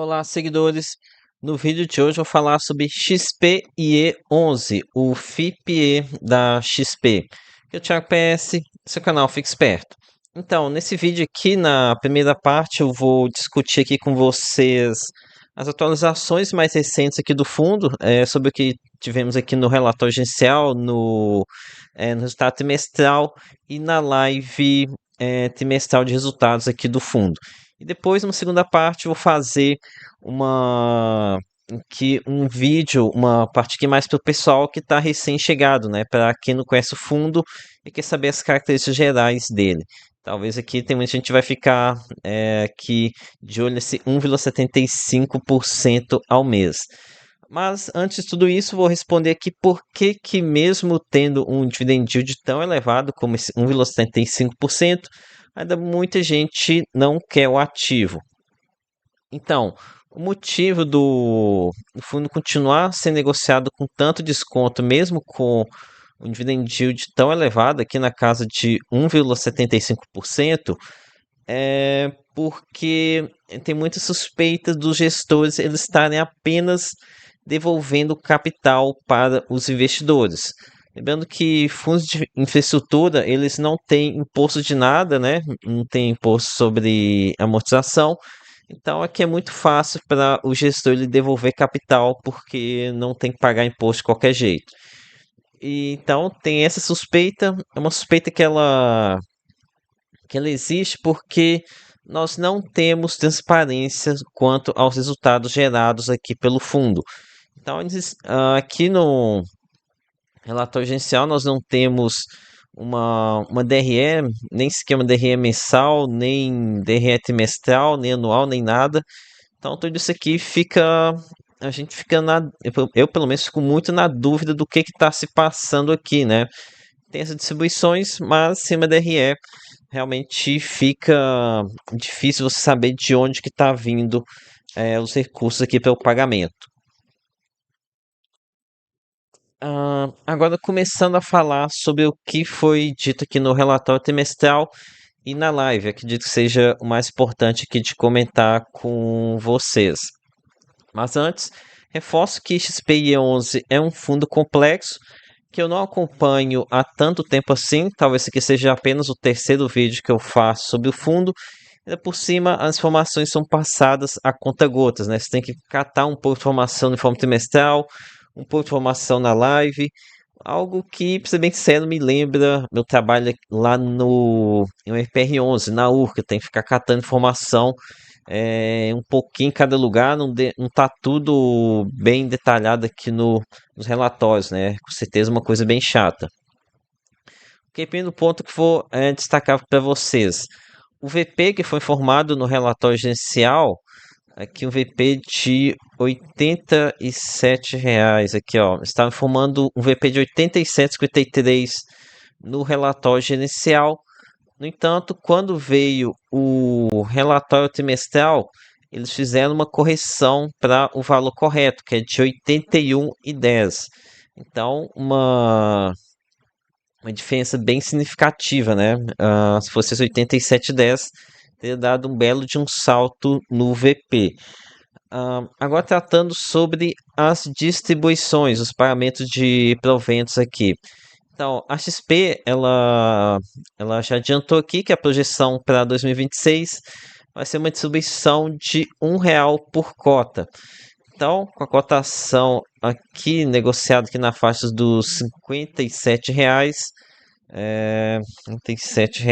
Olá, seguidores. No vídeo de hoje eu vou falar sobre XPIE11, o FIPE da XP. Eu, Thiago PS, seu canal Fique Esperto. Então, nesse vídeo aqui, na primeira parte, eu vou discutir aqui com vocês as atualizações mais recentes aqui do fundo, sobre o que tivemos aqui no relatório gerencial, no resultado trimestral e na live, trimestral de resultados aqui do fundo. E depois, numa segunda parte, eu vou fazer uma um vídeo, uma parte aqui mais para o pessoal que está recém-chegado, né? Para quem não conhece o fundo e quer saber as características gerais dele. Talvez aqui tem muita gente que vai ficar aqui de olho nesse 1,75% ao mês. Mas antes de tudo isso, vou responder aqui por que mesmo tendo um dividend yield tão elevado como esse 1,75%, ainda muita gente não quer o ativo. Então, o motivo do fundo continuar sendo negociado com tanto desconto, mesmo com um dividend yield tão elevado, aqui na casa de 1,75%, é porque tem muitas suspeitas dos gestores eles estarem apenas devolvendo capital para os investidores. Lembrando que fundos de infraestrutura, eles não têm imposto de nada, né? Não tem imposto sobre amortização. Então aqui é muito fácil para o gestor ele devolver capital porque não tem que pagar imposto de qualquer jeito. E, então tem essa suspeita, é uma suspeita que ela existe porque nós não temos transparência quanto aos resultados gerados aqui pelo fundo. Então, aqui no relatório gerencial nós não temos uma DRE, nem sequer uma DRE mensal, nem DRE trimestral, nem anual, nem nada. Então, tudo isso aqui fica. A gente fica na. Eu, pelo menos, fico muito na dúvida do que está se passando aqui, né? Tem essas distribuições, mas sem uma DRE realmente fica difícil você saber de onde que está vindo os recursos aqui para o pagamento. Agora começando a falar sobre o que foi dito aqui no relatório trimestral e na live, acredito que seja o mais importante aqui de comentar com vocês. Mas antes, reforço que XPI11 é um fundo complexo que eu não acompanho há tanto tempo assim. Talvez esse aqui seja apenas o terceiro vídeo que eu faço sobre o fundo. Ainda por cima, as informações são passadas a conta-gotas, né? Você tem que catar um pouco de informação de forma trimestral, um pouco de informação na live. Algo que, pra ser bem sincero, me lembra meu trabalho lá no em FPR11, na URCA. Tem que ficar catando informação um pouquinho em cada lugar, não tá tudo bem detalhado aqui nos relatórios, né? Com certeza uma coisa bem chata. Ok, primeiro ponto que vou destacar para vocês. O VP que foi informado no relatório gerencial, aqui um VP de R$ 87, aqui ó, está informando um VP de 87,53 no relatório gerencial. No entanto, quando veio o relatório trimestral, eles fizeram uma correção para o valor correto, que é de 81,10. Então, uma diferença bem significativa, né? Se fosse 87,10, teria dado um belo de um salto no VP. Agora tratando sobre as distribuições, os pagamentos de proventos aqui. Então, a XP, ela já adiantou aqui que a projeção para 2026 vai ser uma distribuição de R$ 1 por cota. Então, com a cotação aqui negociada aqui na faixa dos R$ 57, R$ 57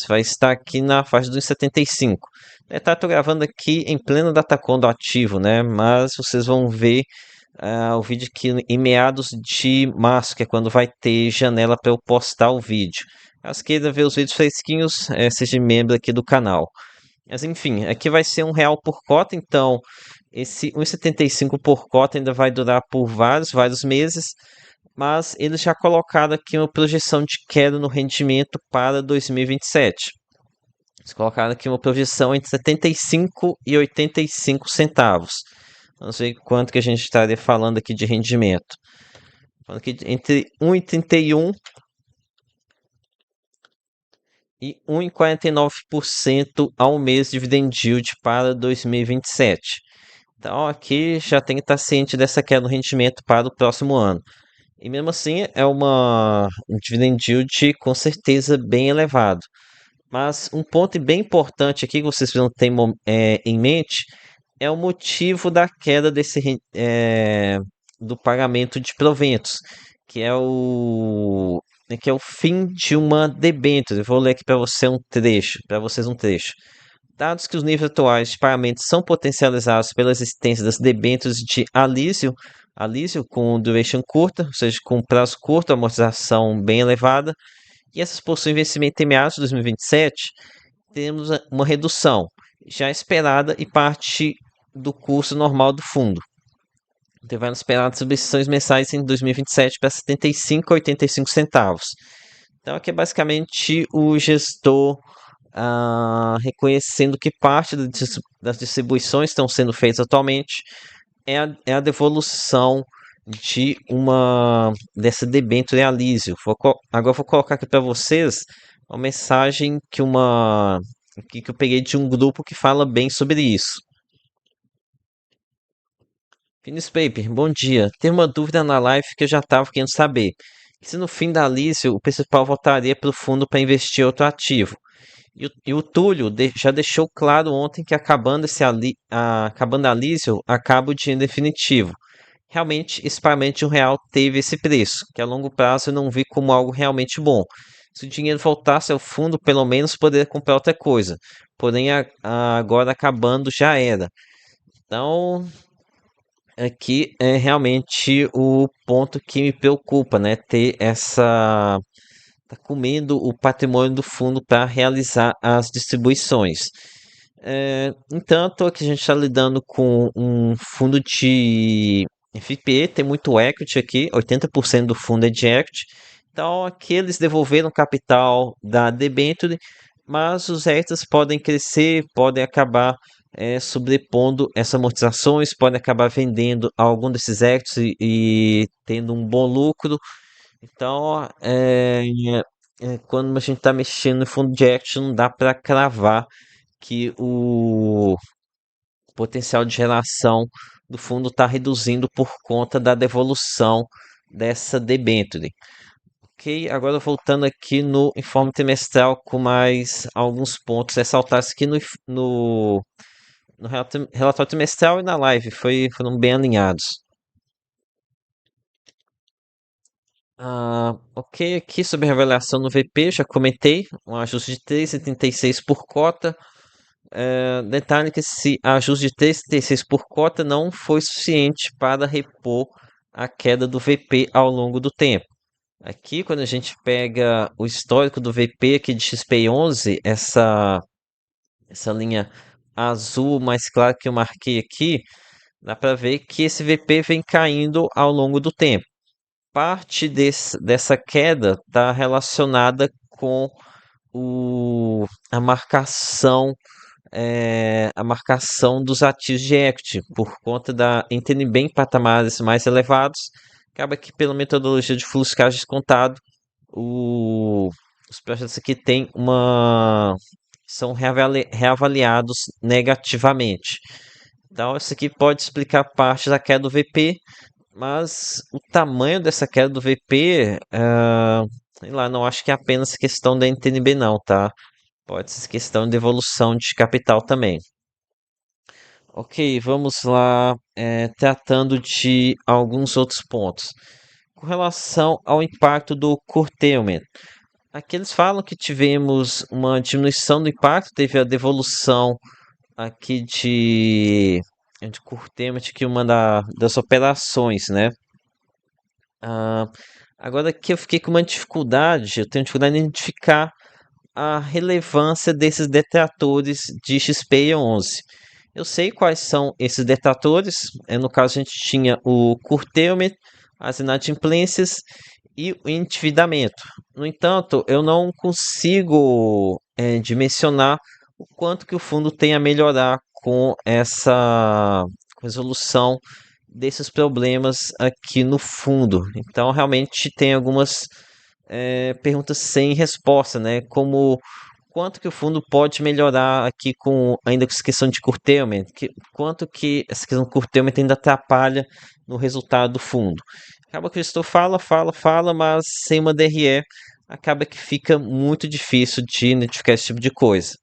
vai estar aqui na faixa dos 75. Estou gravando aqui em plena datacom do ativo, né? Mas vocês vão ver o vídeo aqui em meados de março, que é quando vai ter janela para eu postar o vídeo. Caso queira ver os vídeos fresquinhos, seja membro aqui do canal. Mas enfim, aqui vai ser R$ 1 por cota, então esse 1,75 por cota ainda vai durar por vários meses, mas eles já colocaram aqui uma projeção de queda no rendimento para 2027. Eles colocaram aqui uma projeção entre 75 e 85 centavos. Vamos ver quanto que a gente estaria falando aqui de rendimento. Falando aqui entre 1,31 e 1,49% ao mês de dividend yield para 2027. Então aqui já tem que estar ciente dessa queda no rendimento para o próximo ano. E mesmo assim é um dividend yield com certeza bem elevado. Mas um ponto bem importante aqui que vocês precisam ter em mente é o motivo da queda do pagamento de proventos, que é o fim de uma debênture. Eu vou ler aqui para vocês um trecho. Dados que os níveis atuais de pagamento são potencializados pela existência das debêntures de alísio com duration curta, ou seja, com prazo curto, amortização bem elevada, e essas possuem vencimento em meados de 2027, temos uma redução já esperada e parte do curso normal do fundo. Devendo esperar distribuições mensais em 2027 para 75 a 85 centavos. Então, aqui é basicamente o gestor reconhecendo que parte das distribuições que estão sendo feitas atualmente é a devolução de uma dessa debênture a Lísio. Agora vou colocar aqui para vocês uma mensagem que eu peguei de um grupo que fala bem sobre isso. Finis Paper, bom dia. Tem uma dúvida na live que eu já estava querendo saber. Se no fim da Lísio o principal voltaria para o fundo para investir em outro ativo. E o Túlio já deixou claro ontem que acabando a Lísio, acaba o dinheiro definitivo. Realmente, esse pagamento de R$ 1 teve esse preço, que a longo prazo eu não vi como algo realmente bom. Se o dinheiro voltasse ao fundo, pelo menos poderia comprar outra coisa. Porém, agora acabando já era. Então, aqui é realmente o ponto que me preocupa, né? Ter essa tá comendo o patrimônio do fundo para realizar as distribuições. Entanto, aqui a gente está lidando com um fundo de FPE, tem muito equity aqui, 80% do fundo é de equity. Então, aqui eles devolveram capital da debênture, mas os extras podem crescer, podem acabar sobrepondo essas amortizações, podem acabar vendendo algum desses extras e tendo um bom lucro. Então, quando a gente está mexendo no fundo de equity, não dá para cravar que o potencial de geração do fundo está reduzindo por conta da devolução dessa debênture. Ok, agora voltando aqui no informe trimestral com mais alguns pontos ressaltados aqui no relatório trimestral e na live, foram bem alinhados. Ok, aqui sobre a avaliação no VP, já comentei, um ajuste de 3,76 por cota. Detalhe que esse ajuste de 3,76 por cota não foi suficiente para repor a queda do VP ao longo do tempo. Aqui, quando a gente pega o histórico do VP aqui de XP11, essa linha azul mais clara que eu marquei aqui, dá para ver que esse VP vem caindo ao longo do tempo. Parte dessa queda está relacionada com a marcação dos ativos de equity, por conta em terem bem patamares mais elevados, acaba que pela metodologia de fluxo caixa descontado, os projetos aqui são reavaliados negativamente. Então, isso aqui pode explicar parte da queda do VP, mas o tamanho dessa queda do VP, sei lá, não acho que é apenas questão da NTNB não, tá? Pode ser questão de evolução de capital também. Ok, vamos lá, tratando de alguns outros pontos. Com relação ao impacto do curtailment, aqui eles falam que tivemos uma diminuição do impacto, teve a devolução aqui de curtailment, que uma das operações, né? Ah, agora aqui eu fiquei com uma dificuldade, eu tenho dificuldade em identificar a relevância desses detratores de XP11. Eu sei quais são esses detratores. No caso, a gente tinha o curtailment, as inadimplências e o endividamento. No entanto, eu não consigo dimensionar o quanto que o fundo tem a melhorar com essa resolução desses problemas aqui no fundo. Então, realmente tem algumas perguntas sem resposta, né? Como quanto que o fundo pode melhorar aqui com ainda com essa questão de curtailment, quanto que essa questão de curtailment ainda atrapalha no resultado do fundo. Acaba que o gestor fala, mas sem uma DRE acaba que fica muito difícil de identificar esse tipo de coisa.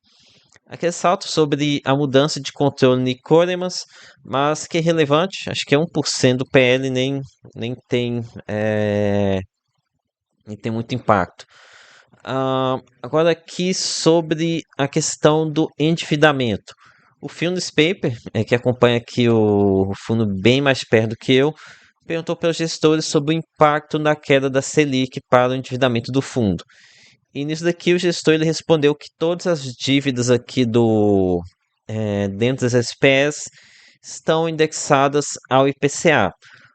Aqui ressalto sobre a mudança de controle em Coremas, mas que é relevante, acho que é 1% do PL, nem tem, nem tem muito impacto. Agora aqui sobre a questão do endividamento. O Filmes Paper, que acompanha aqui o fundo bem mais perto do que eu, perguntou para os gestores sobre o impacto na queda da Selic para o endividamento do fundo. E nisso daqui o gestor ele respondeu que todas as dívidas aqui dentro das SPS estão indexadas ao IPCA.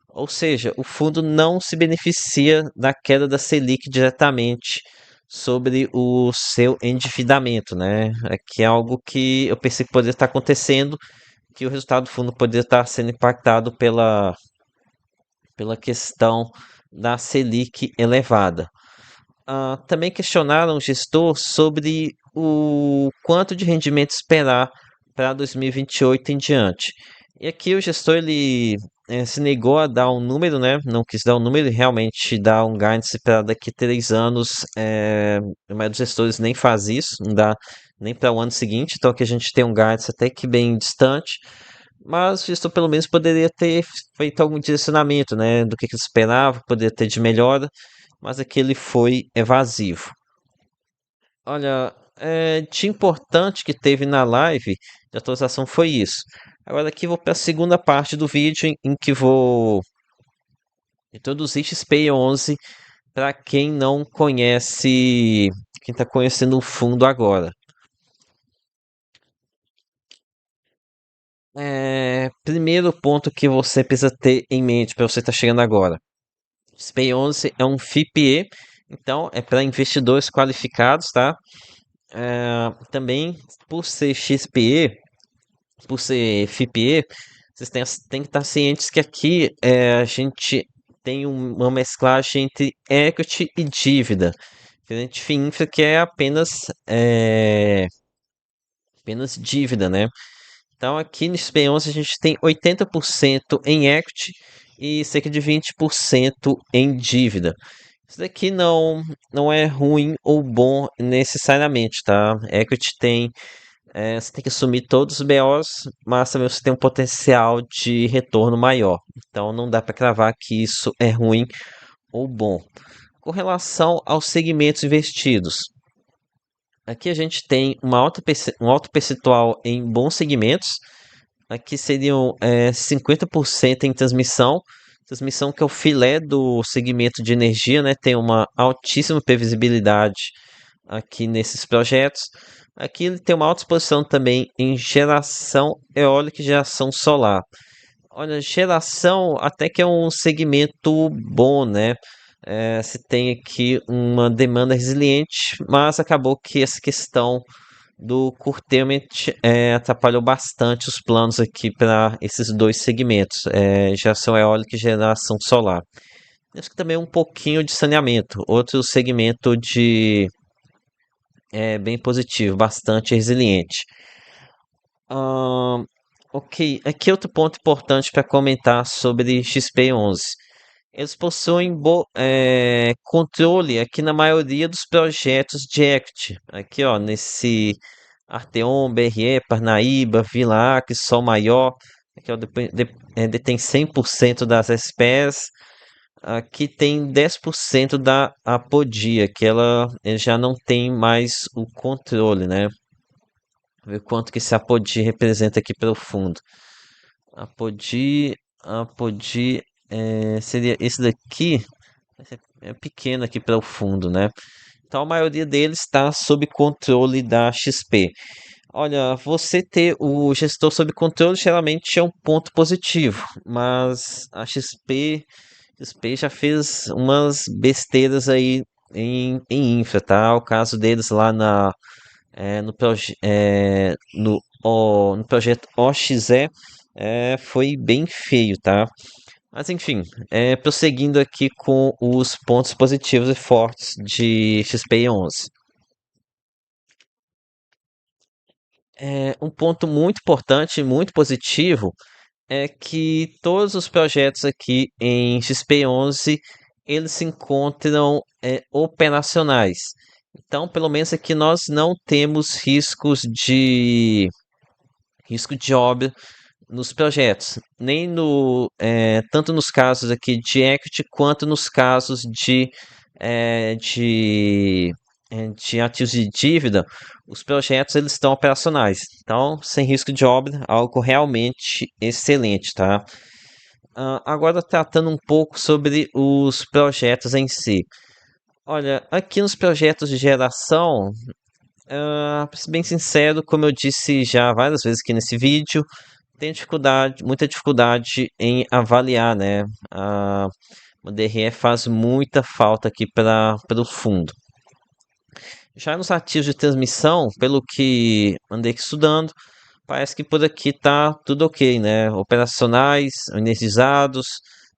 Ou seja, o fundo não se beneficia da queda da Selic diretamente sobre o seu endividamento, né? Que é algo que eu pensei que poderia estar acontecendo, que o resultado do fundo poderia estar sendo impactado pela questão da Selic elevada. Também questionaram o gestor sobre o quanto de rendimento esperar para 2028 em diante. E aqui o gestor ele se negou a dar um número, né? Não quis dar um número e realmente dar um guidance para daqui a 3 anos. A maioria dos gestores nem faz isso, não dá nem para o ano seguinte. Então aqui a gente tem um guidance até que bem distante. Mas o gestor pelo menos poderia ter feito algum direcionamento, né? Do que ele esperava, poderia ter de melhora, mas aquele foi evasivo. Olha, de importante que teve na live de atualização foi isso. Agora aqui vou para a segunda parte do vídeo em que vou introduzir XP 11 para quem não conhece, quem está conhecendo o fundo agora. Primeiro ponto que você precisa ter em mente para você estar chegando agora. XP 11 é um FIPE, então é para investidores qualificados, tá? Também, por ser XPE, por ser FIPE, vocês têm que estar cientes que aqui a gente tem uma mesclagem entre equity e dívida. Diferente de FIINFRA, que é apenas dívida, né? Então, aqui no XP11 a gente tem 80% em equity e cerca de 20% em dívida. Isso daqui não é ruim ou bom necessariamente, tá? Equity você tem que assumir todos os BOs, mas também você tem um potencial de retorno maior. Então não dá para cravar que isso é ruim ou bom. Com relação aos segmentos investidos, aqui a gente tem um alto percentual em bons segmentos. Aqui seriam 50% em transmissão. Transmissão que é o filé do segmento de energia, né? Tem uma altíssima previsibilidade aqui nesses projetos. Aqui ele tem uma alta exposição também em geração eólica e geração solar. Olha, geração até que é um segmento bom, né? Se tem aqui uma demanda resiliente, mas acabou que essa questão do curtailment atrapalhou bastante os planos aqui para esses dois segmentos, geração eólica e geração solar. Temos que também um pouquinho de saneamento, outro segmento bem positivo, bastante resiliente. Ok, aqui outro ponto importante para comentar sobre XP11. Eles possuem controle aqui na maioria dos projetos de equity. Aqui, ó, nesse Arteon, BRE, Parnaíba, Vila Acre, Sol Maior. Aqui, ó, detém 100% das SPS. Aqui tem 10% da Apodia, que ele já não tem mais o controle, né? Ver quanto que esse Apodi representa aqui pelo fundo. Apodi seria esse daqui, é pequeno aqui para o fundo, né? Então a maioria deles está sob controle da XP. Olha, você ter o gestor sob controle geralmente é um ponto positivo, mas a XP já fez umas besteiras aí em infra, tá? O caso deles lá no projeto OXE foi bem feio, tá? Mas enfim, prosseguindo aqui com os pontos positivos e fortes de XP11. Um ponto muito importante, muito positivo, é que todos os projetos aqui em XP11 eles se encontram operacionais. Então, pelo menos aqui nós não temos risco de obra nos projetos, nem tanto nos casos aqui de equity quanto nos casos eh, de, de ativos de dívida, os projetos eles estão operacionais. Então, sem risco de obra, algo realmente excelente, tá? Agora tratando um pouco sobre os projetos em si. Olha, aqui nos projetos de geração, pra ser bem sincero, como eu disse já várias vezes aqui nesse vídeo, tem dificuldade, muita dificuldade em avaliar, né? O DRE faz muita falta aqui para o fundo. Já nos ativos de transmissão, pelo que andei aqui estudando, parece que por aqui tá tudo ok, né? Operacionais, energizados,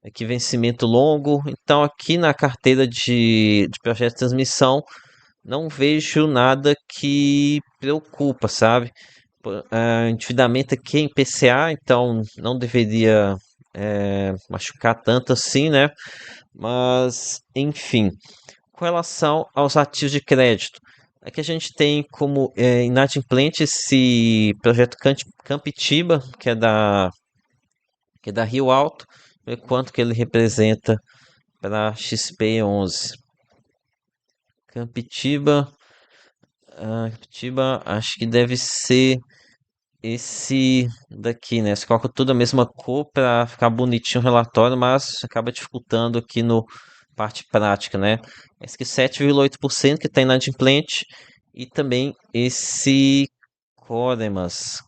aqui vencimento longo. Então aqui na carteira de projeto de transmissão não vejo nada que preocupa, sabe? Endividamento aqui em PCA, então não deveria machucar tanto assim, né? Mas, enfim, com relação aos ativos de crédito, aqui a gente tem como inadimplente esse projeto Campitiba, que é da Rio Alto, ver quanto que ele representa para XP11. Campitiba, Campitiba, acho que deve ser esse daqui, né? Você coloca tudo a mesma cor para ficar bonitinho o relatório, mas acaba dificultando aqui no parte prática, né? Esse aqui 7,8% que está inadimplente e também esse Coremas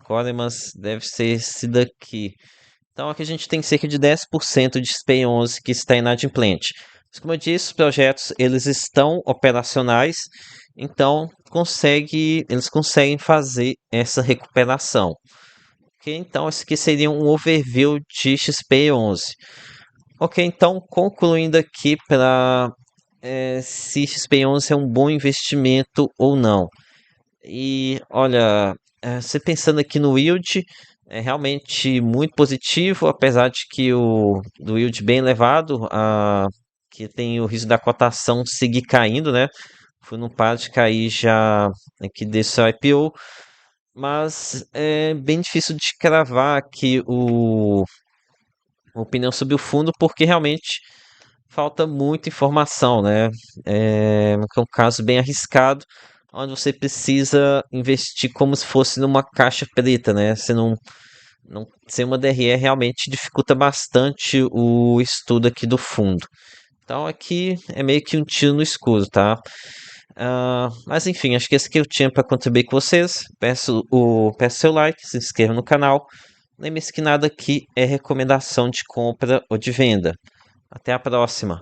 deve ser esse daqui. Então aqui a gente tem cerca de 10% de SPEI11 que está inadimplente. Mas, como eu disse, os projetos eles estão operacionais, então eles conseguem fazer essa recuperação. Ok, então esse aqui seria um overview de XP11. Ok, então concluindo aqui para se XP11 é um bom investimento ou não. E olha, você pensando aqui no yield, é realmente muito positivo, apesar de que o do yield bem elevado, que tem o risco da cotação seguir caindo, né? Foi não para de cair já aqui desse IPO, mas é bem difícil de cravar aqui a opinião sobre o fundo, porque realmente falta muita informação, né? É um caso bem arriscado, onde você precisa investir como se fosse numa caixa preta, né? Você não ser uma DRE realmente dificulta bastante o estudo aqui do fundo. Então aqui é meio que um tiro no escuro, tá? Mas enfim, acho que esse que eu tinha para contribuir com vocês. Peço seu like, se inscreva no canal. Lembre-se que nada aqui é recomendação de compra ou de venda. Até a próxima.